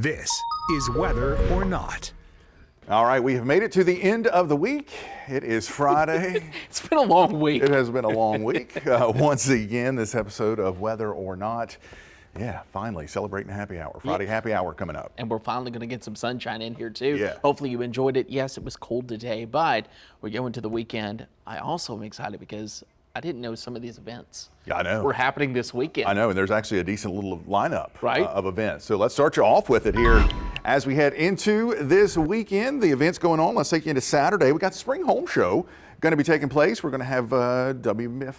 This is Weather or Not. All right, we have made it to the end of the week. It is Friday. It's been a long week. It has been a long week. Once again, this episode of Weather or Not. Yeah, finally celebrating happy hour. Friday happy hour coming up. And we're finally going to get some sunshine in here too. Yeah. Hopefully you enjoyed it. Yes, it was cold today, but we're going to the weekend. I also am excited because I didn't know some of these events Yeah, I know. were happening this weekend. I know, and there's actually a decent little lineup Right. of events. So let's start you off with it here. As we head into this weekend, the events going on, let's take you into Saturday. We got the Spring Home Show going to be taking place. We're going to have WMIF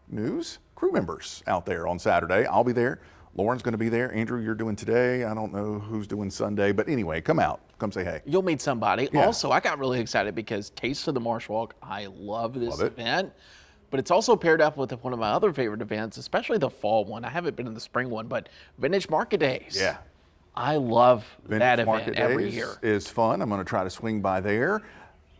News crew members out there on Saturday. I'll be there. Lauren's going to be there. Andrew, you're doing today. I don't know who's doing Sunday, but anyway, come out. Come say hey. You'll meet somebody. Yeah. Also, I got really excited because Taste of the Marsh Walk, I love this Love it. event. But it's also paired up with one of my other favorite events, especially the fall one. I haven't been in the spring one, but Vintage Market Days. Yeah. I love that Vintage event Market every Days year. is fun. I'm going to try to swing by there.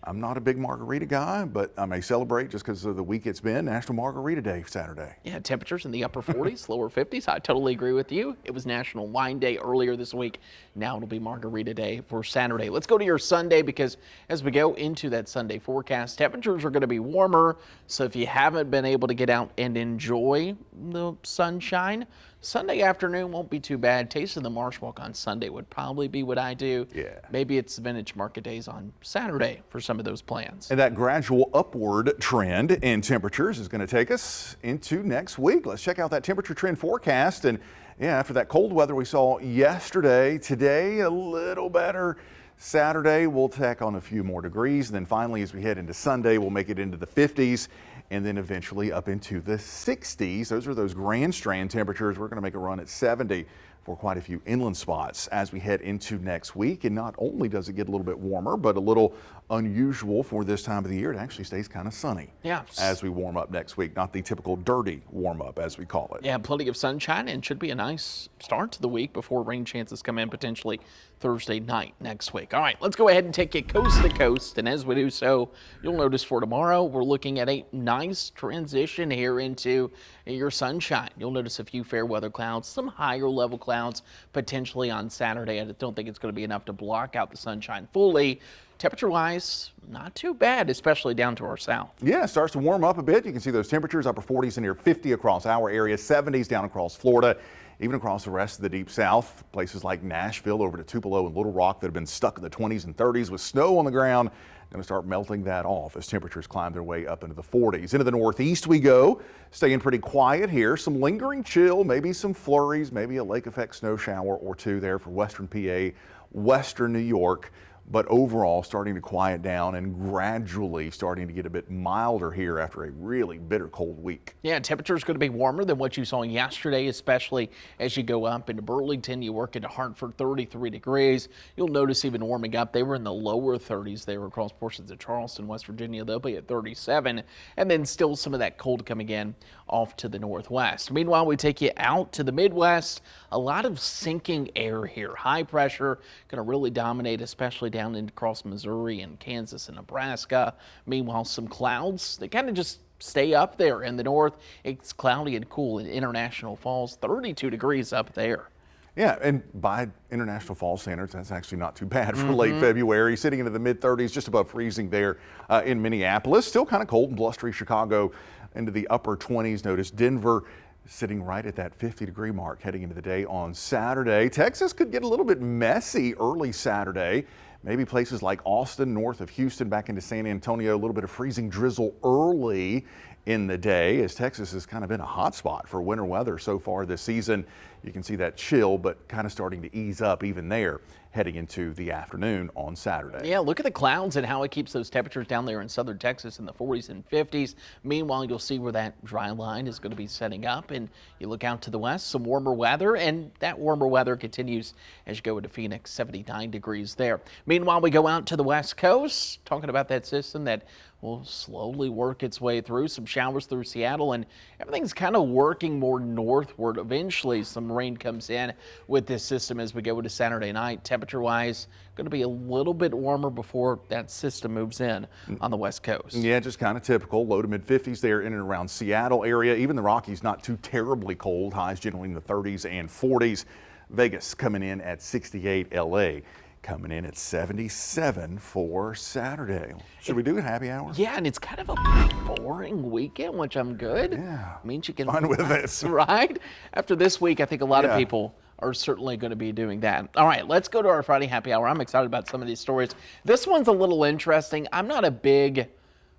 I'm not a big margarita guy, but I may celebrate just because of the week it's been. National Margarita Day Saturday. Yeah, temperatures in the upper 40s, lower 50s. I totally agree with you. It was National Wine Day earlier this week. Now it'll be Margarita Day for Saturday. Let's go to your Sunday because as we go into that Sunday forecast, temperatures are going to be warmer. So if you haven't been able to get out and enjoy the sunshine, Sunday afternoon won't be too bad. Taste of the Marsh Walk on Sunday would probably be what I do. Yeah. Maybe it's Vintage Market Days on Saturday for some of those plans. And that gradual upward trend in temperatures is going to take us into next week. Let's check out that temperature trend forecast. And yeah, after that cold weather we saw yesterday, today a little better. Saturday we'll tack on a few more degrees. And then finally, as we head into Sunday, we'll make it into the 50s and then eventually up into the 60s. Those are those Grand Strand temperatures. We're going to make a run at 70 for quite a few inland spots as we head into next week. And not only does it get a little bit warmer, but a little unusual for this time of the year. It actually stays kind of sunny Yeah. as we warm up next week. Not the typical dirty warm up as we call it. Yeah, plenty of sunshine and should be a nice start to the week before rain chances come in potentially Thursday night next week. All right, let's go ahead and take you coast to coast. And as we do so, you'll notice for tomorrow, we're looking at a nice transition here into your sunshine. You'll notice a few fair weather clouds, some higher level clouds potentially on Saturday. I don't think it's going to be enough to block out the sunshine fully. Temperature-wise, not too bad, especially down to our south. Yeah, it starts to warm up a bit. You can see those temperatures, upper 40s and near 50 across our area, 70s down across Florida, even across the rest of the deep south. Places like Nashville over to Tupelo and Little Rock that have been stuck in the 20s and 30s with snow on the ground. Going to start melting that off as temperatures climb their way up into the 40s. Into the northeast we go, staying pretty quiet here. Some lingering chill, maybe some flurries, maybe a lake effect snow shower or two there for western PA, western New York. But overall starting to quiet down and gradually starting to get a bit milder here after a really bitter cold week. Yeah, temperature is going to be warmer than what you saw yesterday, especially as you go up into Burlington. You work into Hartford, 33 degrees. You'll notice even warming up. They were in the lower 30s. They were across portions of Charleston, West Virginia. They'll be at 37. And then still some of that cold coming in off to the northwest. Meanwhile, we take you out to the Midwest. A lot of sinking air here. High pressure going to really dominate, especially down across Missouri and Kansas and Nebraska. Meanwhile, some clouds, they kind of just stay up there in the north. It's cloudy and cool in International Falls, 32 degrees up there. Yeah, and by International Falls standards, that's actually not too bad for late February. Sitting into the mid-30s, just above freezing there in Minneapolis. Still kind of cold and blustery. Chicago into the upper 20s. Notice Denver sitting right at that 50-degree mark heading into the day on Saturday. Texas could get a little bit messy early Saturday. Maybe places like Austin, north of Houston, back into San Antonio, a little bit of freezing drizzle early in the day as Texas has kind of been a hot spot for winter weather so far this season. You can see that chill, but kind of starting to ease up even there heading into the afternoon on Saturday. Yeah, look at the clouds and how it keeps those temperatures down there in southern Texas in the 40s and 50s. Meanwhile, you'll see where that dry line is going to be setting up, and you look out to the west, some warmer weather, and that warmer weather continues as you go into Phoenix, 79 degrees there. Meanwhile, we go out to the west coast, talking about that system that will slowly work its way through. Some showers through Seattle, and everything's kind of working more northward. Eventually, some rain comes in with this system as we go into Saturday night. Temperature-wise, going to be a little bit warmer before that system moves in on the west coast. Yeah, just kind of typical. Low to mid 50s there in and around Seattle area. Even the Rockies not too terribly cold. Highs generally in the 30s and 40s. Vegas coming in at 68. LA coming in at 77 for Saturday. Should we do a happy hour? Yeah, and it's kind of a boring weekend, which I'm good. Yeah. Means you can Fun with relax, it. right? After this week, I think a lot of Yeah. people are certainly going to be doing that. All right, let's go to our Friday happy hour. I'm excited about some of these stories. This one's a little interesting. I'm not a big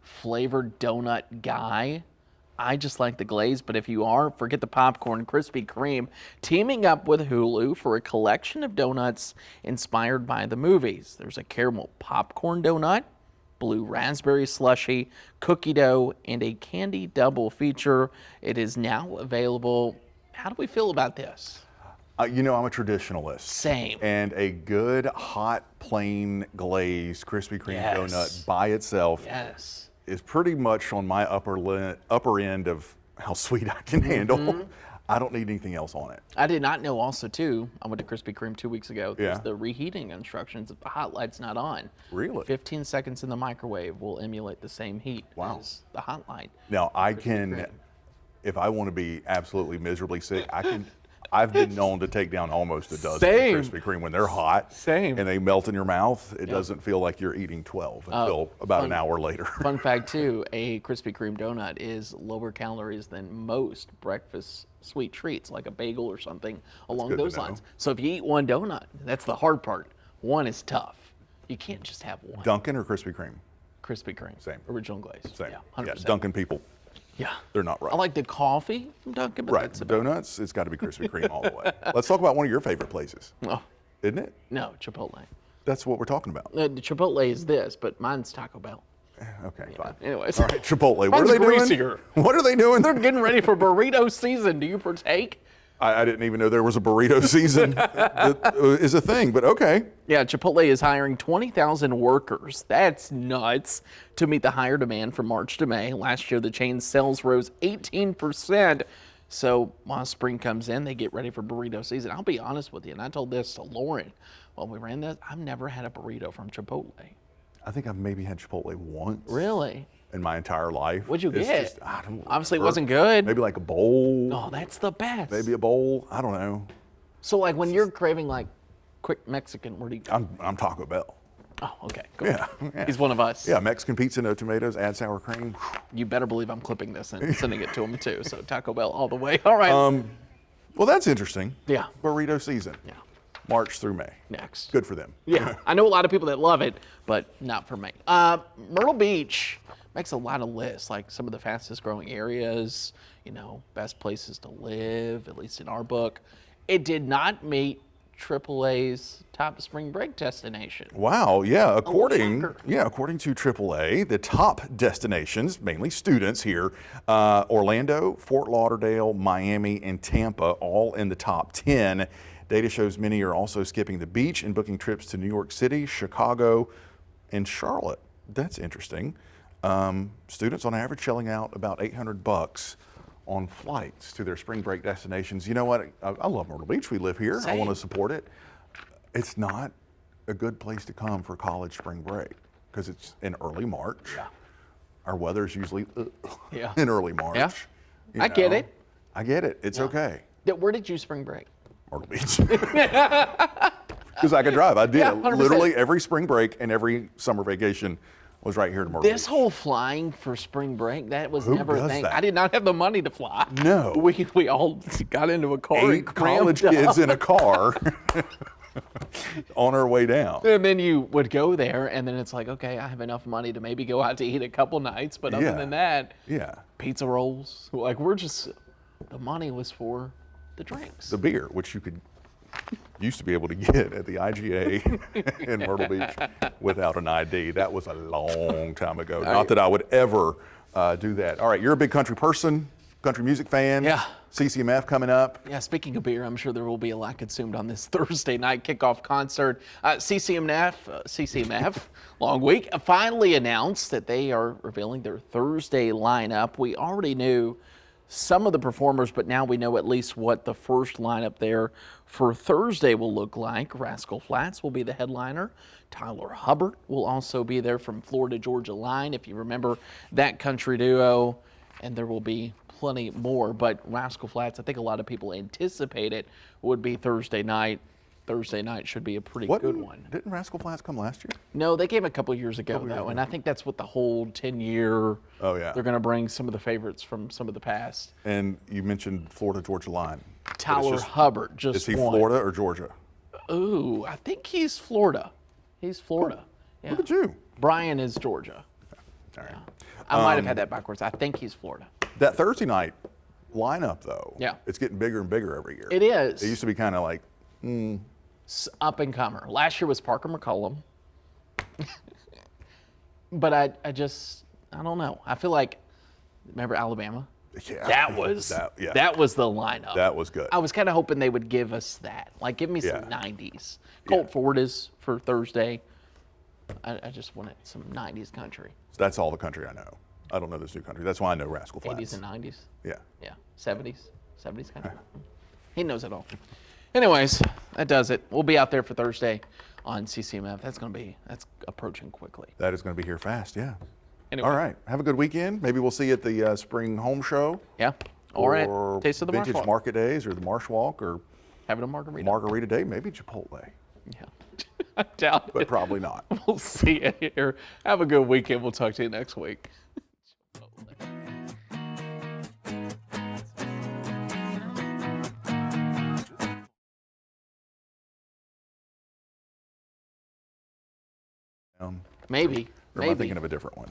flavored donut guy. I just like the glaze, but if you are, forget the popcorn. Krispy Kreme teaming up with Hulu for a collection of donuts inspired by the movies. There's a caramel popcorn donut, blue raspberry slushy, cookie dough, and a candy double feature. It is now available. How do we feel about this? You know, I'm a traditionalist. Same. And a good, hot, plain glazed Krispy Kreme Yes. donut by itself Yes. is pretty much on my upper end of how sweet I can handle. I don't need anything else on it. I did not know also, too, I went to Krispy Kreme 2 weeks ago. There's Yeah. the reheating instructions if the hot light's not on. Really? 15 seconds in the microwave will emulate the same heat Wow. as the hot light. Now, I can, Kreme. if I want to be absolutely miserably sick, I've been known to take down almost a dozen Same. Krispy Kreme when they're hot. Same. And they melt in your mouth. It doesn't feel like you're eating 12 until about an hour later. Fun fact, too, a Krispy Kreme donut is lower calories than most breakfast sweet treats, like a bagel or something along good to those know. lines. So if you eat one donut, that's the hard part. One is tough. You can't just have one. Dunkin' or Krispy Kreme? Krispy Kreme. Same. Original glaze. Same. Yeah, Yeah, 100%. Dunkin' people, Yeah. they're not right. I like the coffee from Dunkin', but Right, that's about donuts, it's got to be Krispy Kreme all the way. Let's talk about one of your favorite places, Oh, isn't it? no, Chipotle. That's what we're talking about. The Chipotle is this, but mine's Taco Bell. Okay, fine. Anyways. All right, Chipotle, what are Mine's they doing? greasier. What are they doing? They're getting ready for burrito season. Do you partake? I didn't even know there was a burrito season that is a thing, but okay. Yeah, Chipotle is hiring 20,000 workers. That's nuts to meet the higher demand from March to May. Last year, the chain's sales rose 18%. So while spring comes in, they get ready for burrito season. I'll be honest with you, and I told this to Lauren when we ran this, I've never had a burrito from Chipotle. I think I've maybe had Chipotle once Really? in my entire life. What'd you It's get? just, I don't Obviously, it remember. wasn't good. Maybe like a bowl. Oh, that's the best. Maybe a bowl. I don't know. So like when you're craving like quick Mexican, where do you go? I'm Taco Bell. Oh, okay. Cool. Yeah. He's one of us. Yeah, Mexican pizza, no tomatoes, add sour cream. You better believe I'm clipping this and sending it to him too. So Taco Bell all the way. All right. Well, that's interesting. Yeah. Burrito season. Yeah. March through May. Next. Good for them. Yeah, I know a lot of people that love it, but not for me. Myrtle Beach makes a lot of lists, like some of the fastest growing areas, best places to live, at least in our book. It did not meet AAA's top spring break destination. Wow, yeah. According shocker. to AAA, the top destinations, mainly students here, Orlando, Fort Lauderdale, Miami, and Tampa, all in the top 10. Data shows many are also skipping the beach and booking trips to New York City, Chicago, and Charlotte. That's interesting. Students on average shelling out about $800 on flights to their spring break destinations. You know what? I love Myrtle Beach. We live here. I want to Same. support it. It's not a good place to come for college spring break because it's in early March. Yeah. Our weather's usually Yeah. in early March. Yeah. you I get know. it. I get it. It's okay. Where did you spring break? Myrtle Beach. Because I could drive. I did. Yeah, 100%. Literally every spring break and every summer vacation was right here to Myrtle This Beach. whole flying for spring break, that was Who never a does thing. that? I did not have the money to fly. No. We all got into a car 8 and crammed college up. kids in a car on our way down. And then you would go there, and then it's like, okay, I have enough money to maybe go out to eat a couple nights, but other Yeah. than that, Yeah. pizza rolls. Like the money was for the drinks. The beer, which you used to be able to get at the IGA in Myrtle Beach without an ID. That was a long time ago. Not that I would ever do that. All right, you're a big country person, country music fan. Yeah. CCMF coming up. Yeah, speaking of beer, I'm sure there will be a lot consumed on this Thursday night kickoff concert. CCMF, long week, finally announced that they are revealing their Thursday lineup. We already knew some of the performers, but now we know at least what the first lineup there for Thursday will look like. Rascal Flatts will be the headliner. Tyler Hubbard will also be there from Florida Georgia Line, if you remember that country duo. And there will be plenty more. But Rascal Flats, I think a lot of people anticipate it would be Thursday night. Thursday night should be a pretty good one. Didn't Rascal Flats come last year? No, they came a couple years ago, though, and I think that's what the whole 10-year. Oh, yeah. They're going to bring some of the favorites from some of the past. And you mentioned Florida Georgia Line. Tyler Hubbard just Is he won. Florida or Georgia? Ooh, I think he's Florida. He's Florida. Yeah. Look at you. Brian is Georgia. All right. I might have had that backwards. I think he's Florida. That Thursday night lineup, though, Yeah. it's getting bigger and bigger every year. It is. It used to be kind of like, Up and comer. Last year was Parker McCollum. But I don't know. I feel like, remember Alabama? yeah, That was yeah. that was the lineup. That was good. I was kind of hoping they would give us that. Like, give me some Yeah. 90s. Colt Ford is for Thursday. I just wanted some 90s country. That's all the country I know. I don't know this new country. That's why I know Rascal Flats. 80s and 90s. Yeah. Yeah. 70s. 70s country. He knows it all. Anyways, that does it. We'll be out there for Thursday on CCMF. That's approaching quickly. That is going to be here fast, yeah. Anyway. All right. Have a good weekend. Maybe we'll see you at the spring home show. Yeah. Or at or Taste of the Marsh Vintage Walk. Market Days or the Marsh Walk or Having a margarita. Margarita Day, maybe Chipotle, Yeah. I doubt but it. probably not. We'll see you here. Have a good weekend. We'll talk to you next week. Maybe. Or am I Maybe. thinking of a different one?